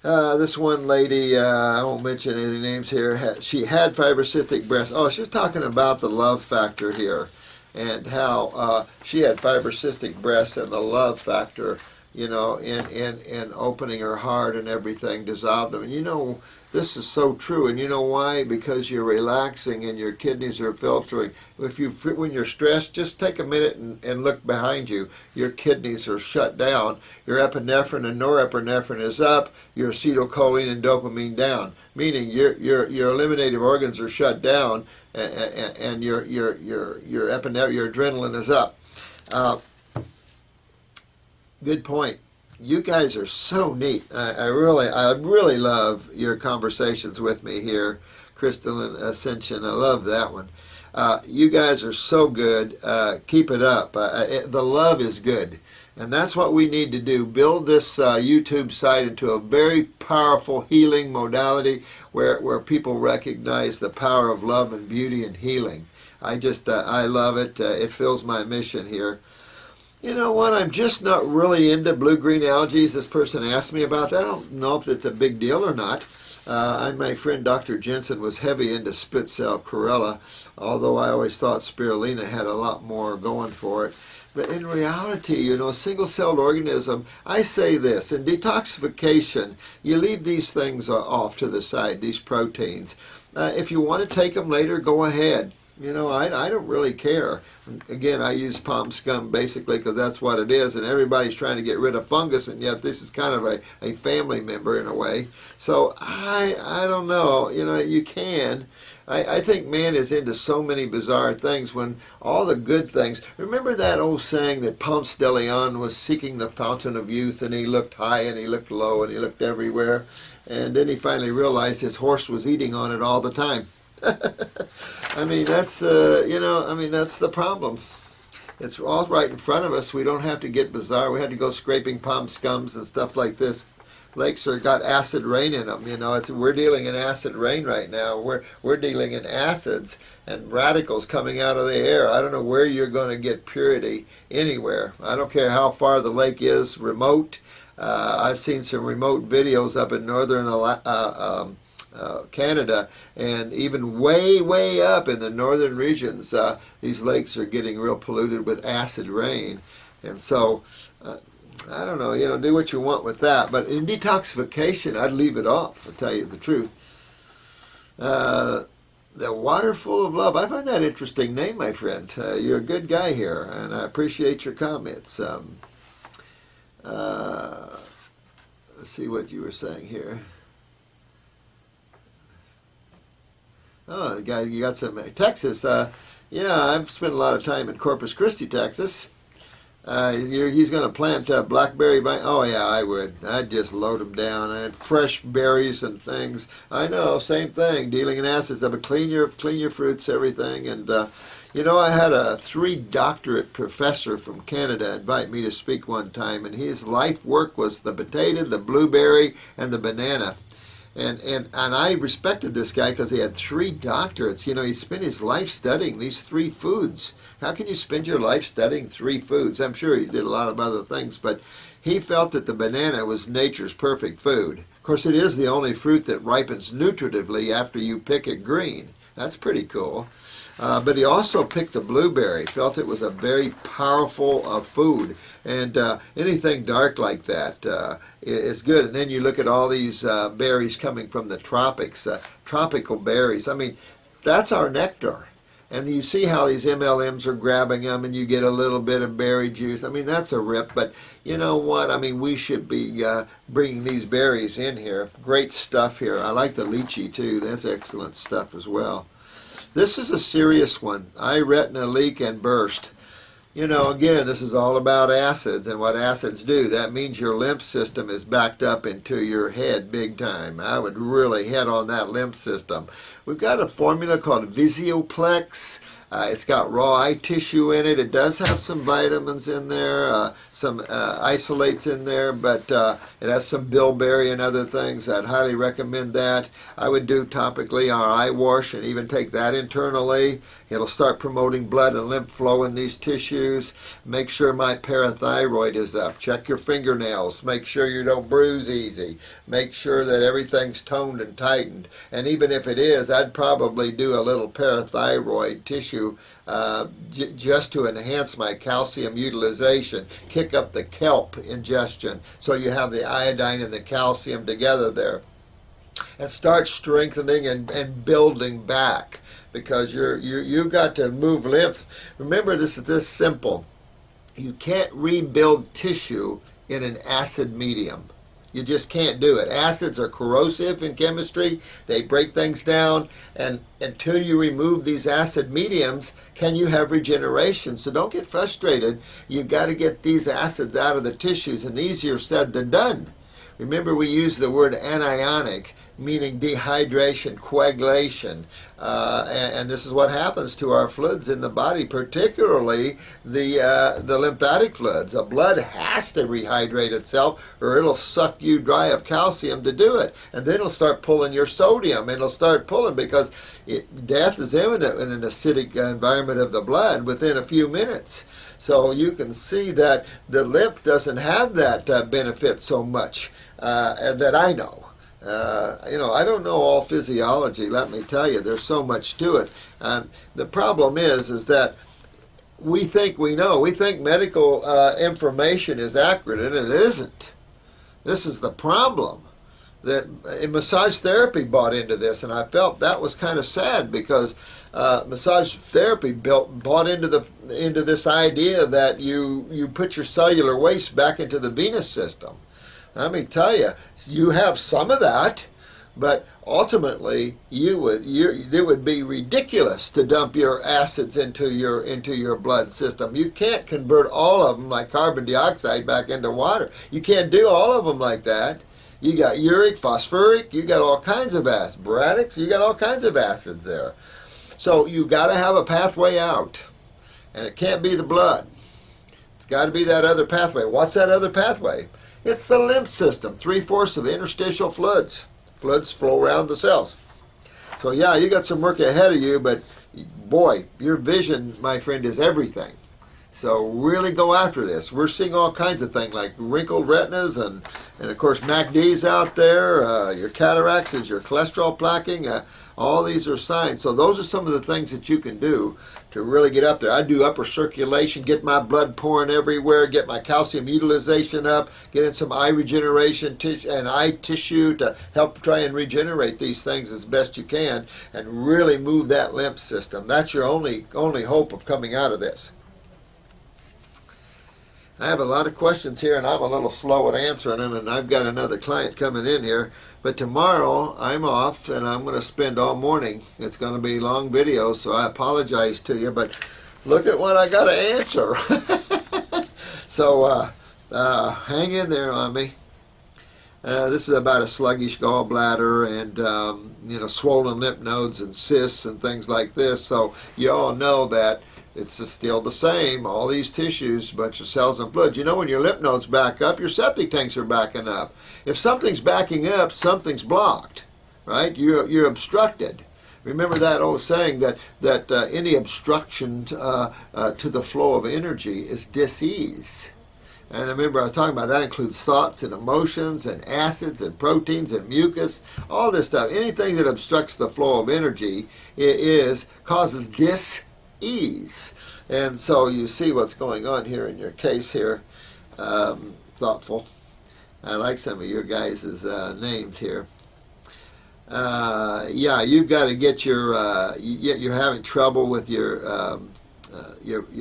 This one lady, I won't mention any names here, she had fibrocystic breast. Oh, she was talking about the love factor here and how she had fibrocystic breast and the love factor, in opening her heart and everything dissolved them. And this is so true. And you know why? Because you're relaxing and your kidneys are filtering. When you're stressed, just take a minute and look behind you. Your kidneys are shut down. Your epinephrine and norepinephrine is up. Your acetylcholine and dopamine down. Meaning your eliminative organs are shut down, and your adrenaline is up. Good point. You guys are so neat. I really love your conversations with me here, Crystal and Ascension. I love that one. You guys are so good. Keep it up. The love is good. And that's what we need to do. Build this YouTube site into a very powerful healing modality where people recognize the power of love and beauty and healing. I love it. It fills my mission here. You know what? I'm just not really into blue-green algae. This person asked me about that. I don't know if it's a big deal or not. My friend Dr. Jensen was heavy into spit-cell chlorella, although I always thought spirulina had a lot more going for it. But in reality, a single-celled organism, I say this, in detoxification, you leave these things off to the side, these proteins. If you want to take them later, go ahead. I don't really care. Again, I use palm scum basically because that's what it is, and everybody's trying to get rid of fungus, and yet this is kind of a family member in a way. So I don't know. You can. I think man is into so many bizarre things when all the good things. Remember that old saying that Ponce de Leon was seeking the fountain of youth, and he looked high and he looked low and he looked everywhere, and then he finally realized his horse was eating on it all the time. that's that's the problem. It's all right in front of us. We don't have to get bizarre. We had to go scraping palm scums and stuff like this. Lakes are got acid rain in them. We're dealing in acid rain right now. We're dealing in acids and radicals coming out of the air. I don't know where you're going to get purity anywhere. I don't care how far the lake is remote. I've seen some remote videos up in northern Canada, and even way up in the northern regions, these lakes are getting real polluted with acid rain. And so, I don't know, do what you want with that. But in detoxification, I'd leave it off, to tell you the truth. The water full of love. I find that an interesting name, my friend. You're a good guy here, and I appreciate your comments. Let's see what you were saying here. Oh, guy, you got some Texas. Yeah, I've spent a lot of time in Corpus Christi, Texas. He's going to plant blackberry vine. Oh yeah, I would. I'd just load them down. I had fresh berries and things. I know, same thing. Dealing in acids. I would clean your fruits, everything. And I had a 3-doctorate professor from Canada invite me to speak one time, and his life work was the potato, the blueberry, and the banana. And I respected this guy because he had 3 doctorates. He spent his life studying these 3 foods. How can you spend your life studying 3 foods? I'm sure he did a lot of other things, but he felt that the banana was nature's perfect food. Of course, it is the only fruit that ripens nutritively after you pick it green. That's pretty cool. But he also picked the blueberry, felt it was a very powerful food. And anything dark like that is good. And then you look at all these berries coming from the tropics, tropical berries. That's our nectar. And you see how these MLMs are grabbing them, and you get a little bit of berry juice. That's a rip. But you know what? We should be bringing these berries in here. Great stuff here. I like the lychee, too. That's excellent stuff as well. This is a serious one. Eye retina leak and burst. Again, this is all about acids and what acids do. That means your lymph system is backed up into your head big time. I would really head on that lymph system. We've got a formula called Visioplex. It's got raw eye tissue in it. It does have some vitamins in there, some isolates in there, but it has some bilberry and other things. I'd highly recommend that. I would do topically our eye wash and even take that internally. It'll start promoting blood and lymph flow in these tissues. Make sure my parathyroid is up. Check your fingernails. Make sure you don't bruise easy. Make sure that everything's toned and tightened. And even if it is, I'd probably do a little parathyroid tissue just to enhance my calcium utilization. Kick up the kelp ingestion so you have the iodine and the calcium together there. And start strengthening and building back, because you've got to move lymph. Remember, this is this simple. You can't rebuild tissue in an acid medium. You just can't do it. Acids are corrosive in chemistry. They break things down, and until you remove these acid mediums, can you have regeneration? So don't get frustrated. You've got to get these acids out of the tissues, and easier said than done. Remember, we use the word anionic, meaning dehydration, coagulation, and this is what happens to our fluids in the body, particularly the lymphatic fluids. The blood has to rehydrate itself, or it'll suck you dry of calcium to do it, and then it'll start pulling your sodium, and it'll start pulling because death is imminent in an acidic environment of the blood within a few minutes. So you can see that the lymph doesn't have that benefit so much that I know. I don't know all physiology, let me tell you. There's so much to it. And the problem is that we think we know. We think medical information is accurate, and it isn't. This is the problem. That massage therapy bought into this, and I felt that was kind of sad, because massage therapy bought into this idea that you put your cellular waste back into the venous system. Let me tell you, you have some of that, but ultimately it would be ridiculous to dump your acids into your blood system. You can't convert all of them like carbon dioxide back into water. You can't do all of them like that. You got uric, phosphoric, you got all kinds of acids, boratics, you got all kinds of acids there. So you got to have a pathway out, and it can't be the blood. It's got to be that other pathway. What's that other pathway? It's the lymph system. 3/4 of interstitial fluids. Fluids flow around the cells. So yeah, you got some work ahead of you, but boy, your vision, my friend, is everything. So really go after this. We're seeing all kinds of things like wrinkled retinas and of course MACD's out there, your cataracts, your cholesterol plaquing. All these are signs. So those are some of the things that you can do to really get up there. I do upper circulation, get my blood pouring everywhere, get my calcium utilization up, get in some eye regeneration and eye tissue to help try and regenerate these things as best you can, and really move that lymph system. That's your only hope of coming out of this. I have a lot of questions here, and I'm a little slow at answering them, and I've got another client coming in here. But tomorrow I'm off, and I'm going to spend all morning. It's going to be long videos, so I apologize to you, but look at what I got to answer. So hang in there on me. This is about a sluggish gallbladder and swollen lymph nodes and cysts and things like this. So you all know that it's still the same. All these tissues, bunch of cells and fluids. You know, when your lymph nodes back up, your septic tanks are backing up. If something's backing up, something's blocked, right? You're obstructed. Remember that old saying that any obstruction to the flow of energy is dis-ease. And remember, I was talking about that includes thoughts and emotions and acids and proteins and mucus, all this stuff. Anything that obstructs the flow of energy causes dis-ease. And so you see what's going on here in your case here. Thoughtful. I like some of your guys' names here. Yeah, you've got to get you're having trouble with your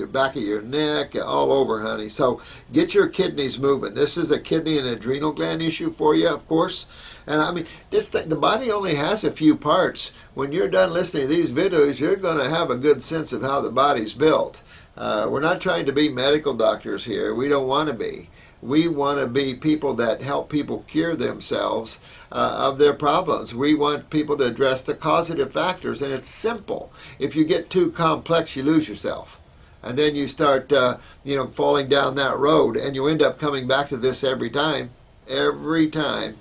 back of your neck, all over, honey. So get your kidneys moving. This is a kidney and adrenal gland issue for you, of course. And I mean, the body only has a few parts. When you're done listening to these videos, you're going to have a good sense of how the body's built. We're not trying to be medical doctors here. We don't want to be. We want to be people that help people cure themselves of their problems. We want people to address the causative factors, and it's simple. If you get too complex, you lose yourself. And then you start, falling down that road, and you end up coming back to this every time. Every time.